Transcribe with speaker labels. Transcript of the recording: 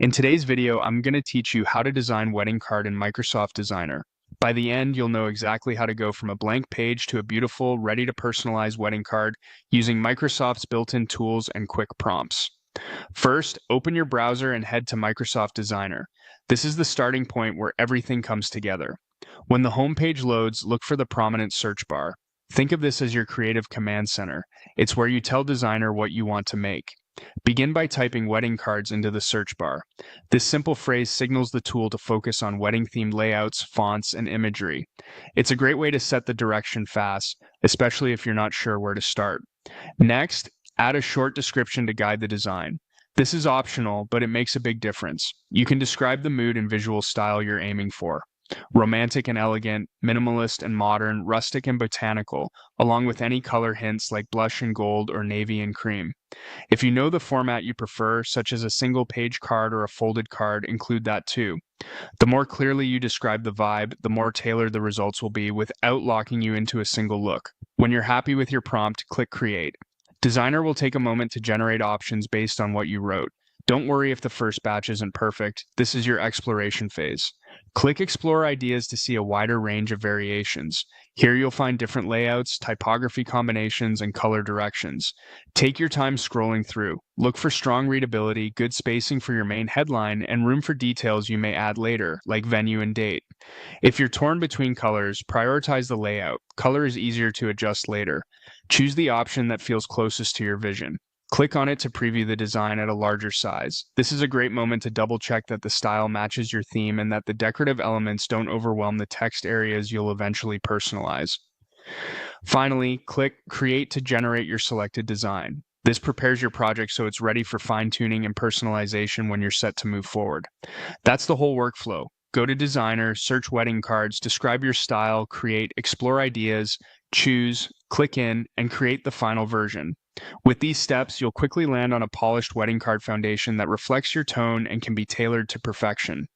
Speaker 1: In today's video, I'm going to teach you how to design wedding card in Microsoft Designer. By the end, you'll know exactly how to go from a blank page to a beautiful, ready to personalize wedding card using Microsoft's built-in tools and quick prompts. First, open your browser and head to Microsoft Designer. This is the starting point where everything comes together. When the home page loads, look for the prominent search bar. Think of this as your creative command center. It's where you tell Designer what you want to make. Begin by typing wedding cards into the search bar. This simple phrase signals the tool to focus on wedding-themed layouts, fonts, and imagery. It's a great way to set the direction fast, especially if you're not sure where to start. Next, add a short description to guide the design. This is optional, but it makes a big difference. You can describe the mood and visual style you're aiming for. Romantic and elegant, minimalist and modern, rustic and botanical, along with any color hints like blush and gold or navy and cream. If you know the format you prefer, such as a single page card or a folded card, include that too. The more clearly you describe the vibe, the more tailored the results will be without locking you into a single look. When you're happy with your prompt, click Create. Designer will take a moment to generate options based on what you wrote. Don't worry if the first batch isn't perfect. This is your exploration phase. Click Explore Ideas to see a wider range of variations. Here you'll find different layouts, typography combinations, and color directions. Take your time scrolling through. Look for strong readability, good spacing for your main headline, and room for details you may add later, like venue and date. If you're torn between colors, prioritize the layout. Color is easier to adjust later. Choose the option that feels closest to your vision. Click on it to preview the design at a larger size. This is a great moment to double-check that the style matches your theme and that the decorative elements don't overwhelm the text areas you'll eventually personalize. Finally, click Create to generate your selected design. This prepares your project so it's ready for fine-tuning and personalization when you're set to move forward. That's the whole workflow. Go to Designer, search wedding cards, describe your style, create, explore ideas, choose, click in, and create the final version. With these steps, you'll quickly land on a polished wedding card foundation that reflects your tone and can be tailored to perfection.